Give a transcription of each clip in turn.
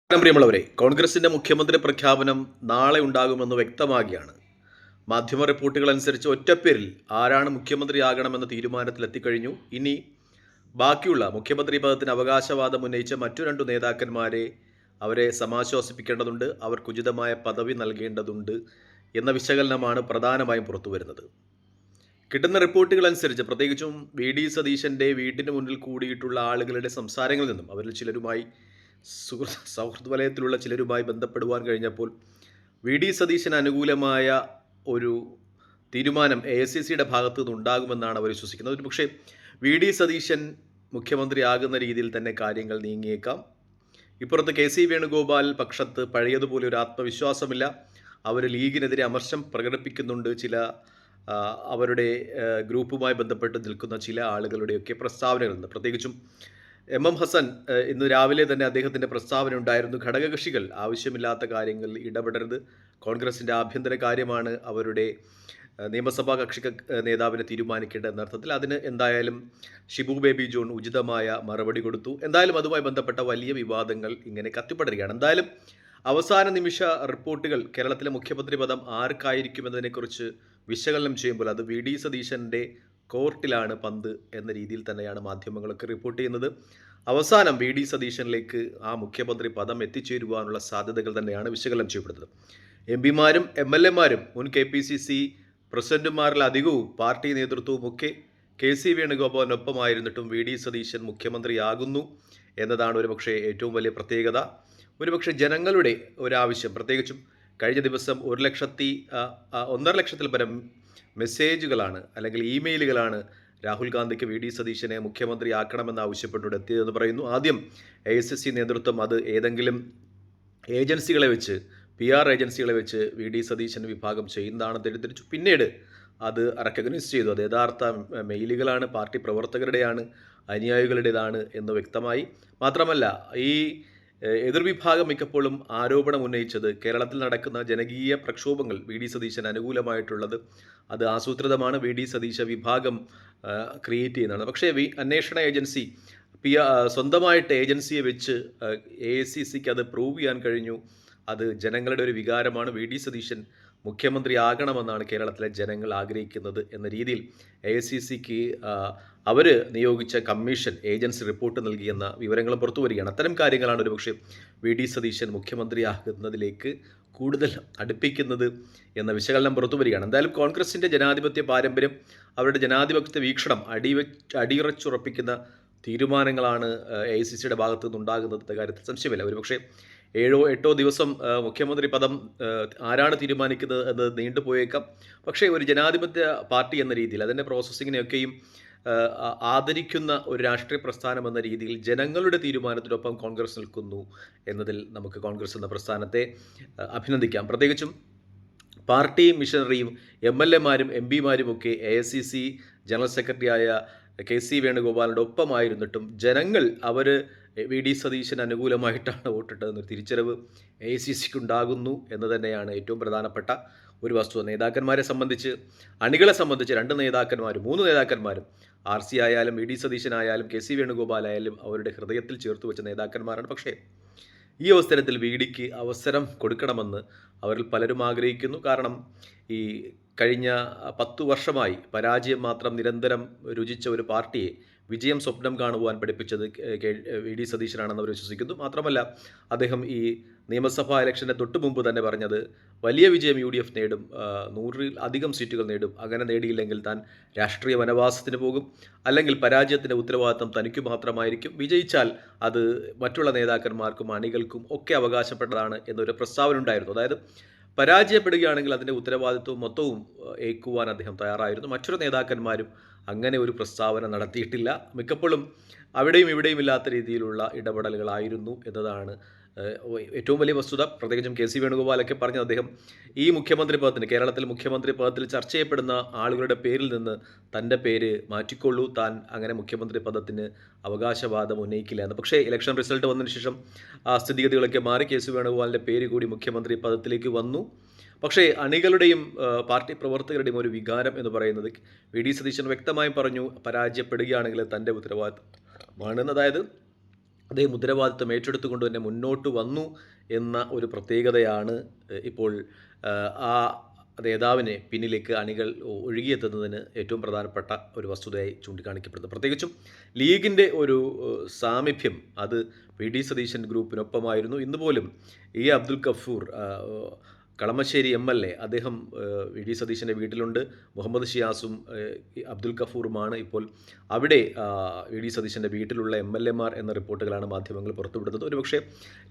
പ്രിയമുള്ളവരെ, കോൺഗ്രസിന്റെ മുഖ്യമന്ത്രി പ്രഖ്യാപനം നാളെ ഉണ്ടാകുമെന്ന് വ്യക്തമാകിയാണ്. മാധ്യമ റിപ്പോർട്ടുകൾ അനുസരിച്ച് ഒറ്റപ്പേരിൽ ആരാണ് മുഖ്യമന്ത്രിയാകണമെന്ന തീരുമാനത്തിലെത്തിക്കഴിഞ്ഞു. ഇനി ബാക്കിയുള്ള മുഖ്യമന്ത്രി പദത്തിന് അവകാശവാദം ഉന്നയിച്ച മറ്റു രണ്ടു നേതാക്കന്മാരെ അവരെ സമാശ്വസിപ്പിക്കേണ്ടതുണ്ട്, അവർക്ക് ഉചിതമായ പദവി നൽകേണ്ടതുണ്ട് എന്ന വിശകലനമാണ് പ്രധാനമായും പുറത്തു വരുന്നത്. കിട്ടുന്ന റിപ്പോർട്ടുകൾ അനുസരിച്ച് പ്രത്യേകിച്ചും വി സതീശൻ്റെ വീട്ടിന് മുന്നിൽ കൂടിയിട്ടുള്ള ആളുകളുടെ സംസാരങ്ങളിൽ നിന്നും അവരിൽ ചിലരുമായി സൗഹൃദ വലയത്തിലുള്ള ചിലരുമായി ബന്ധപ്പെടുവാൻ കഴിഞ്ഞപ്പോൾ വി സതീശന് അനുകൂലമായ ഒരു തീരുമാനം AICCയുടെ ഭാഗത്തു നിന്നുണ്ടാകുമെന്നാണ് അവർ വിശ്വസിക്കുന്നത്. ഒരു പക്ഷേ വി സതീശൻ മുഖ്യമന്ത്രിയാകുന്ന രീതിയിൽ തന്നെ കാര്യങ്ങൾ നീങ്ങിയേക്കാം. ഇപ്പുറത്ത് KC വേണുഗോപാൽ പക്ഷത്ത് പഴയതുപോലെ ഒരു ആത്മവിശ്വാസമില്ല. അവർ ലീഗിനെതിരെ അമർഷം പ്രകടിപ്പിക്കുന്നുണ്ട്. ചില അവരുടെ ഗ്രൂപ്പുമായി ബന്ധപ്പെട്ട് നിൽക്കുന്ന ചില ആളുകളുടെയൊക്കെ പ്രസ്താവനകളുണ്ട്. പ്രത്യേകിച്ചും MM ഹസൻ ഇന്ന് രാവിലെ തന്നെ അദ്ദേഹത്തിൻ്റെ പ്രസ്താവന ഉണ്ടായിരുന്നു. ഘടകകക്ഷികൾ ആവശ്യമില്ലാത്ത കാര്യങ്ങളിൽ ഇടപെടരുത്, കോൺഗ്രസിൻ്റെ ആഭ്യന്തര കാര്യമാണ് അവരുടെ നിയമസഭാ കക്ഷി നേതാവിനെ തീരുമാനിക്കേണ്ട എന്നർത്ഥത്തിൽ. അതിന് എന്തായാലും ഷിബു ബേബി ജോൺ ഉചിതമായ മറുപടി കൊടുത്തു. എന്തായാലും അതുമായി ബന്ധപ്പെട്ട വലിയ വിവാദങ്ങൾ ഇങ്ങനെ കത്തിപ്പടരുകയാണ്. എന്തായാലും അവസാന നിമിഷ റിപ്പോർട്ടുകൾ കേരളത്തിലെ മുഖ്യമന്ത്രി പദം ആർക്കായിരിക്കുമെന്നതിനെക്കുറിച്ച് വിശകലനം ചെയ്യുമ്പോൾ അത് വി സതീശൻ്റെ കോർട്ടിലാണ് പന്ത് എന്ന രീതിയിൽ തന്നെയാണ് മാധ്യമങ്ങളൊക്കെ റിപ്പോർട്ട് ചെയ്യുന്നത്. അവസാനം വി സതീശനിലേക്ക് ആ മുഖ്യമന്ത്രി പദം എത്തിച്ചേരുവാനുള്ള സാധ്യതകൾ തന്നെയാണ് വിശകലനം ചെയ്യപ്പെടുന്നത്. MPമാരും MLAമാരും മുൻ KPCC പ്രസിഡന്റുമാരിലധികവും പാർട്ടി നേതൃത്വവും ഒക്കെ KC വേണുഗോപാലിനൊപ്പമായിരുന്നിട്ടും വി സതീശൻ മുഖ്യമന്ത്രിയാകുന്നു എന്നതാണ് ഒരുപക്ഷെ ഏറ്റവും വലിയ പ്രത്യേകത. ഒരുപക്ഷെ ജനങ്ങളുടെ ഒരാവശ്യം, പ്രത്യേകിച്ചും കഴിഞ്ഞ ദിവസം 1.5 ലക്ഷത്തിൽ പരം മെസ്സേജുകളാണ് അല്ലെങ്കിൽ ഇമെയിലുകളാണ് രാഹുൽ ഗാന്ധിക്ക് വി സതീശനെ മുഖ്യമന്ത്രിയാക്കണമെന്ന് ആവശ്യപ്പെട്ടുകൊണ്ട് എത്തിയതെന്ന് പറയുന്നു. ആദ്യം AICC നേതൃത്വം അത് ഏതെങ്കിലും ഏജൻസികളെ വെച്ച് PR ഏജൻസികളെ വെച്ച് വി സതീശൻ വിഭാഗം ചെയ്യുന്നതാണ് തെറ്റിദ്ധരിച്ചു. പിന്നീട് അത് റെക്കഗ്നൈസ് ചെയ്തു. അത് യഥാർത്ഥ മെയിലുകളാണ്, പാർട്ടി പ്രവർത്തകരുടെയാണ്, അനുയായികളുടേതാണ് എന്ന് വ്യക്തമായി. മാത്രമല്ല ഈ എതിർവിഭാഗം മിക്കപ്പോഴും ആരോപണം ഉന്നയിച്ചത് കേരളത്തിൽ നടക്കുന്ന ജനകീയ പ്രക്ഷോഭങ്ങൾ വി സതീശൻ അനുകൂലമായിട്ടുള്ളത് അത് ആസൂത്രിതമാണ്, വി സതീശ വിഭാഗം ക്രിയേറ്റ് ചെയ്യുന്നതാണ്. പക്ഷേ അന്വേഷണ ഏജൻസി സ്വന്തമായിട്ട് ഏജൻസിയെ വെച്ച് AICCക്ക് അത് പ്രൂവ് ചെയ്യാൻ കഴിഞ്ഞു. അത് ജനങ്ങളുടെ ഒരു വികാരമാണ്. വി സതീശൻ മുഖ്യമന്ത്രിയാകണമെന്നാണ് കേരളത്തിലെ ജനങ്ങൾ ആഗ്രഹിക്കുന്നത് എന്ന രീതിയിൽ AICCക്ക് അവർ നിയോഗിച്ച കമ്മീഷൻ ഏജൻസി റിപ്പോർട്ട് നൽകിയെന്ന വിവരങ്ങളും പുറത്തു വരികയാണ്. അത്തരം കാര്യങ്ങളാണ് ഒരുപക്ഷെ വി സതീശൻ മുഖ്യമന്ത്രിയാകുന്നതിലേക്ക് കൂടുതൽ അടുപ്പിക്കുന്നത് എന്ന വിശകലനം പുറത്തു വരികയാണ്. എന്തായാലും കോൺഗ്രസിൻ്റെ ജനാധിപത്യ പാരമ്പര്യം, അവരുടെ ജനാധിപത്യ വീക്ഷണം അടിയുറച്ചുറപ്പിക്കുന്ന തീരുമാനങ്ങളാണ് AICCയുടെ ഭാഗത്തു നിന്നുണ്ടാകുന്നത് കാര്യത്തിൽ സംശയമില്ല. ഒരുപക്ഷെ 7-8 ദിവസം മുഖ്യമന്ത്രി പദം ആരാണ് തീരുമാനിക്കുന്നത് എന്നത് നീണ്ടുപോയേക്കാം. പക്ഷേ ഒരു ജനാധിപത്യ പാർട്ടി എന്ന രീതിയിൽ അതിൻ്റെ പ്രോസസ്സിങ്ങിനെയൊക്കെയും ആദരിക്കുന്ന ഒരു രാഷ്ട്രീയ പ്രസ്ഥാനം എന്ന രീതിയിൽ ജനങ്ങളുടെ തീരുമാനത്തിനൊപ്പം കോൺഗ്രസ് നിൽക്കുന്നു എന്നതിൽ നമുക്ക് കോൺഗ്രസ് എന്ന പ്രസ്ഥാനത്തെ അഭിനന്ദിക്കാം. പ്രത്യേകിച്ചും പാർട്ടി മിഷനറിയും MLAമാരും MPമാരും ഒക്കെ AICC ജനറൽ സെക്രട്ടറിയായ KC വേണുഗോപാലിൻ്റെ ഒപ്പമായിരുന്നിട്ടും ജനങ്ങൾ അവർ വി സതീശന് അനുകൂലമായിട്ടാണ് വോട്ടിട്ടതെന്നൊരു തിരിച്ചറിവ് AICCക്ക് ഉണ്ടാകുന്നു എന്ന് തന്നെയാണ് ഏറ്റവും പ്രധാനപ്പെട്ട ഒരു വസ്തുത. നേതാക്കന്മാരെ സംബന്ധിച്ച്, അണികളെ സംബന്ധിച്ച് 2 നേതാക്കന്മാരും 3 നേതാക്കന്മാരും RC ആയാലും വി സതീശനായാലും KC വേണുഗോപാലായാലും അവരുടെ ഹൃദയത്തിൽ ചേർത്ത് വെച്ച നേതാക്കന്മാരാണ്. പക്ഷേ ഈ അവസരത്തിൽ VDക്ക് അവസരം കൊടുക്കണമെന്ന് അവരിൽ പലരും ആഗ്രഹിക്കുന്നു. കാരണം ഈ കഴിഞ്ഞ 10 വർഷമായി പരാജയം മാത്രം നിരന്തരം രുചിച്ച ഒരു പാർട്ടിയെ വിജയം സ്വപ്നം കാണുവാൻ പഠിപ്പിച്ചത് വി സതീശനാണെന്ന് അവർ വിശ്വസിക്കുന്നു. മാത്രമല്ല അദ്ദേഹം ഈ നിയമസഭാ ഇലക്ഷൻ്റെ തൊട്ട് മുമ്പ് തന്നെ പറഞ്ഞത് വലിയ വിജയം UDF നേടും, 100-ൽ-അധികം സീറ്റുകൾ നേടും, അങ്ങനെ നേടിയില്ലെങ്കിൽ താൻ രാഷ്ട്രീയ വനവാസത്തിന് പോകും, അല്ലെങ്കിൽ പരാജയത്തിൻ്റെ ഉത്തരവാദിത്തം തനിക്ക് മാത്രമായിരിക്കും, വിജയിച്ചാൽ അത് മറ്റുള്ള നേതാക്കന്മാർക്കും അണികൾക്കും ഒക്കെ അവകാശപ്പെട്ടതാണ് എന്നൊരു പ്രസ്താവന ഉണ്ടായിരുന്നു. അതായത് പരാജയപ്പെടുകയാണെങ്കിൽ അതിൻ്റെ ഉത്തരവാദിത്വവും മൊത്തവും ഏൽക്കുവാൻ അദ്ദേഹം തയ്യാറായിരുന്നു. മറ്റൊരു നേതാക്കന്മാരും അങ്ങനെ ഒരു പ്രസ്താവന നടത്തിയിട്ടില്ല. മിക്കപ്പോഴും അവിടെയും ഇവിടെയും ഇല്ലാത്ത രീതിയിലുള്ള ഇടപെടലുകളായിരുന്നു എന്നതാണ് ഏറ്റവും വലിയ വസ്തുത. പ്രത്യേകിച്ചും KC വേണുഗോപാലൊക്കെ പറഞ്ഞത് അദ്ദേഹം ഈ മുഖ്യമന്ത്രി പദത്തിന്, കേരളത്തിൽ മുഖ്യമന്ത്രി പദത്തിൽ ചർച്ച ചെയ്യപ്പെടുന്ന ആളുകളുടെ പേരിൽ നിന്ന് തൻ്റെ പേര് മാറ്റിക്കൊള്ളൂ, താൻ അങ്ങനെ മുഖ്യമന്ത്രി പദത്തിന് അവകാശവാദം ഉന്നയിക്കില്ല എന്ന്. പക്ഷേ ഇലക്ഷൻ റിസൾട്ട് വന്നതിന് ശേഷം ആ സ്ഥിതിഗതികളൊക്കെ മാറി KC വേണുഗോപാലിൻ്റെ പേര് കൂടി മുഖ്യമന്ത്രി പദത്തിലേക്ക് വന്നു. പക്ഷേ അണികളുടെയും പാർട്ടി പ്രവർത്തകരുടെയും ഒരു വികാരം എന്ന് പറയുന്നത് വി സതീശൻ വ്യക്തമായും പറഞ്ഞു, പരാജയപ്പെടുകയാണെങ്കിൽ തൻ്റെ ഉത്തരവാദിത്തമാണെന്ന്. അതായത് അദ്ദേഹം ഉത്തരവാദിത്വം ഏറ്റെടുത്തുകൊണ്ട് തന്നെ മുന്നോട്ട് വന്നു എന്ന ഒരു പ്രത്യേകതയാണ് ഇപ്പോൾ ആ നേതാവിനെ പിന്നിലേക്ക് അണികൾ ഒഴുകിയെത്തുന്നതിന് ഏറ്റവും പ്രധാനപ്പെട്ട ഒരു വസ്തുതയായി ചൂണ്ടിക്കാണിക്കപ്പെടുന്നത്. പ്രത്യേകിച്ചും ലീഗിൻ്റെ ഒരു സാമീപ്യം അത് വി ഡി സതീശൻ ഗ്രൂപ്പിനൊപ്പമായിരുന്നു. ഇന്ന് പോലും എ അബ്ദുൽ ഗഫൂർ കളമശ്ശേരി MLA അദ്ദേഹം വി ഡി സതീശൻ്റെ വീട്ടിലുണ്ട്. മുഹമ്മദ് ഷിയാസും അബ്ദുൽ ഗഫൂറുമാണ് ഇപ്പോൾ അവിടെ വി ഡി സതീശൻ്റെ വീട്ടിലുള്ള MLA മാർ എന്ന റിപ്പോർട്ടുകളാണ് മാധ്യമങ്ങൾ പുറത്തുവിടുന്നത്. ഒരുപക്ഷെ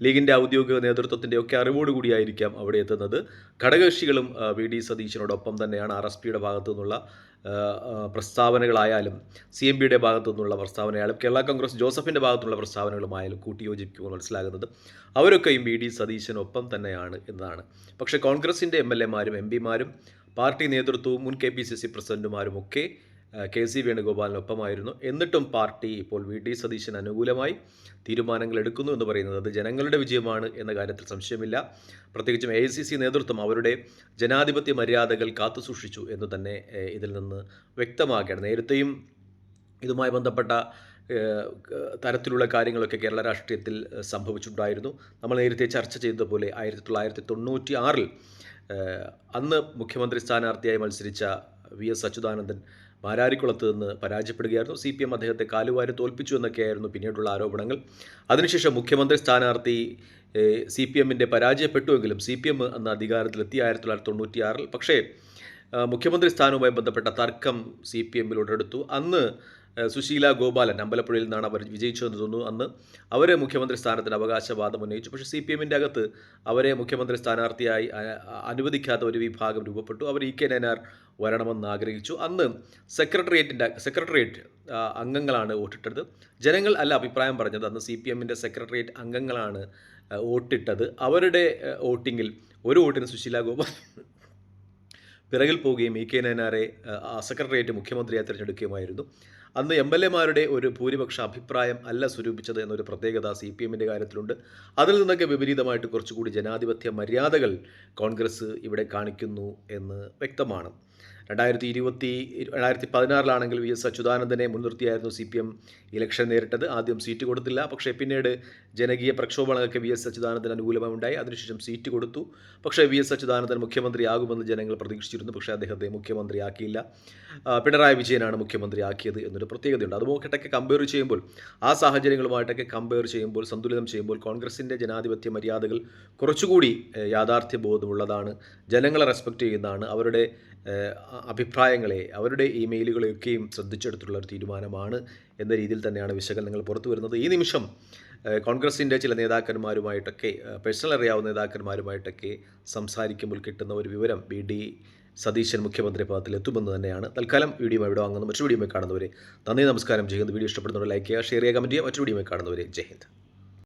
ലീഗിൻ്റെ ഔദ്യോഗിക നേതൃത്വത്തിൻ്റെയൊക്കെ അറിവോടുകൂടിയായിരിക്കാം അവിടെ എത്തുന്നത്. ഘടകകക്ഷികളും വി ഡി സതീശനോടൊപ്പം തന്നെയാണ്. RSPയുടെ ഭാഗത്തു നിന്നുള്ള പ്രസ്താവനകളായാലും CMBയുടെ ഭാഗത്തു നിന്നുള്ള പ്രസ്താവനയായാലും കേരള കോൺഗ്രസ് ജോസഫിൻ്റെ ഭാഗത്തുള്ള പ്രസ്താവനകളുമായാലും കൂട്ടിയോജിപ്പിക്കുമ്പോൾ മനസ്സിലാകുന്നത് അവരൊക്കെയും വി ഡി സതീശനൊപ്പം തന്നെയാണ് എന്നതാണ്. പക്ഷേ കോൺഗ്രസിൻ്റെ MLA മാരും MP മാരും പാർട്ടി നേതൃത്വവും മുൻ KPCC പ്രസിഡന്റുമാരുമൊക്കെ KC വേണുഗോപാലിനൊപ്പമായിരുന്നു. എന്നിട്ടും പാർട്ടി ഇപ്പോൾ വി ഡി സതീശന് അനുകൂലമായി തീരുമാനങ്ങൾ എടുക്കുന്നു എന്ന് പറയുന്നത് അത് ജനങ്ങളുടെ വിജയമാണ് എന്ന കാര്യത്തിൽ സംശയമില്ല. പ്രത്യേകിച്ചും AICC നേതൃത്വം അവരുടെ ജനാധിപത്യ മര്യാദകൾ കാത്തുസൂക്ഷിച്ചു എന്ന് തന്നെ ഇതിൽ നിന്ന് വ്യക്തമാക്കുകയാണ്. നേരത്തെയും ഇതുമായി ബന്ധപ്പെട്ട തരത്തിലുള്ള കാര്യങ്ങളൊക്കെ കേരള രാഷ്ട്രീയത്തിൽ സംഭവിച്ചിട്ടുണ്ടായിരുന്നു. നമ്മൾ നേരത്തെ ചർച്ച ചെയ്തതുപോലെ 1996 അന്ന് മുഖ്യമന്ത്രി സ്ഥാനാർത്ഥിയായി മത്സരിച്ച VS അച്യുതാനന്ദൻ മാരാരിക്കുളത്ത് നിന്ന് പരാജയപ്പെടുകയായിരുന്നു. CPM അദ്ദേഹത്തെ കാലുവാരി തോൽപ്പിച്ചു എന്നൊക്കെയായിരുന്നു പിന്നീടുള്ള ആരോപണങ്ങൾ. അതിനുശേഷം മുഖ്യമന്ത്രി സ്ഥാനാർത്ഥി CPMൻ്റെ പരാജയപ്പെട്ടുവെങ്കിലും CPM അന്ന് അധികാരത്തിലെത്തി 1996. പക്ഷേ മുഖ്യമന്ത്രി സ്ഥാനവുമായി ബന്ധപ്പെട്ട തർക്കം CPMൽ ഉടലെടുത്തു. അന്ന് സുശീല ഗോപാലൻ അമ്പലപ്പുഴയിൽ നിന്നാണ് അവർ വിജയിച്ചതെന്ന് തോന്നുന്നു. അന്ന് അവർ മുഖ്യമന്ത്രി സ്ഥാനത്തിന് അവകാശവാദം ഉന്നയിച്ചു. പക്ഷേ CPMൻ്റെ അകത്ത് അവരെ മുഖ്യമന്ത്രി സ്ഥാനാർത്ഥിയായി അനുവദിക്കാത്ത ഒരു വിഭാഗം രൂപപ്പെട്ടു. അവർ EK നയനാർ വരണമെന്ന് ആഗ്രഹിച്ചു. അന്ന് സെക്രട്ടേറിയറ്റ് അംഗങ്ങളാണ് വോട്ടിട്ടത്. ജനങ്ങൾ അല്ല അഭിപ്രായം പറഞ്ഞത്. അന്ന് CPMൻ്റെ സെക്രട്ടേറിയറ്റ് അംഗങ്ങളാണ് വോട്ടിട്ടത്. അവരുടെ വോട്ടിങ്ങിൽ ഒരു വോട്ടിന് സുശീല ഗോപാൽ പിറകിൽ പോവുകയും EK നയനാരെ സെക്രട്ടേറിയറ്റ് മുഖ്യമന്ത്രിയായി തിരഞ്ഞെടുക്കുകയുമായിരുന്നു. അന്ന് MLA മാരുടെ ഒരു ഭൂരിപക്ഷ അഭിപ്രായം അല്ല സ്വരൂപിച്ചത് എന്നൊരു പ്രത്യേകത CPMൻ്റെ കാര്യത്തിലുണ്ട്. അതിൽ നിന്നൊക്കെ വിപരീതമായിട്ട് കുറച്ചുകൂടി ജനാധിപത്യ മര്യാദകൾ കോൺഗ്രസ് ഇവിടെ കാണിക്കുന്നു എന്ന് വ്യക്തമാണ്. 2016 VS അച്യുതാനന്ദനെ മുൻനിർത്തിയായിരുന്നു CPM ഇലക്ഷൻ നേരിട്ടത്. ആദ്യം സീറ്റ് കൊടുത്തില്ല. പക്ഷേ പിന്നീട് ജനകീയ പ്രക്ഷോഭങ്ങളൊക്കെ VS അച്യുതാനന്ദന് അനുകൂലമായി ഉണ്ടായി. അതിനുശേഷം സീറ്റ് കൊടുത്തു. പക്ഷേ VS അച്യുതാനന്ദൻ മുഖ്യമന്ത്രിയാകുമെന്ന് ജനങ്ങൾ പ്രതീക്ഷിച്ചിരുന്നു. പക്ഷേ അദ്ദേഹത്തെ മുഖ്യമന്ത്രിയാക്കിയില്ല. പിണറായി വിജയനാണ് മുഖ്യമന്ത്രിയാക്കിയത് എന്നൊരു പ്രത്യേകതയുണ്ട്. അതുമായിട്ടൊക്കെ കമ്പയർ ചെയ്യുമ്പോൾ ആ സാഹചര്യങ്ങളുമായിട്ടൊക്കെ കമ്പയർ ചെയ്യുമ്പോൾ സന്തുലിതം ചെയ്യുമ്പോൾ കോൺഗ്രസിൻ്റെ ജനാധിപത്യ മര്യാദകൾ കുറച്ചുകൂടി യാഥാർത്ഥ്യബോധമുള്ളതാണ്. ജനങ്ങളെ റെസ്പെക്റ്റ് ചെയ്യുന്നതാണ്. അവരുടെ അഭിപ്രായങ്ങളെ അവരുടെ ഇമെയിലുകളെയൊക്കെയും ശ്രദ്ധിച്ചെടുത്തുള്ള ഒരു തീരുമാനമാണ് എന്ന രീതിയിൽ തന്നെയാണ് വിശകലനങ്ങൾ പുറത്തു വരുന്നത്. ഈ നിമിഷം കോൺഗ്രസിൻ്റെ ചില നേതാക്കന്മാരുമായിട്ടൊക്കെ പേഴ്സണൽ അറിയാവുന്ന നേതാക്കന്മാരുമായിട്ടൊക്കെ സംസാരിക്കുമ്പോൾ കിട്ടുന്ന ഒരു വിവരം വി ഡി സതീശൻ മുഖ്യമന്ത്രി പദത്തിൽ എത്തുമെന്ന് തന്നെയാണ്. തൽക്കാലം വീഡിയോ ഇവിടെ വാങ്ങുന്നു. മറ്റൊരു വീഡിയോ കാണുന്നവരെ നന്ദി, നമസ്കാരം. ജയ് ഹിന്ദ്. വീഡിയോ ഇഷ്ടപ്പെടുന്നവരെ ലൈക്ക് ചെയ്യുക, ഷെയർ ചെയ്യുക, കമൻറ്റ് ചെയ്യുക. മറ്റൊരു വീഡിയോ കാണുന്നവരെ ജയ് ഹിന്ദ്.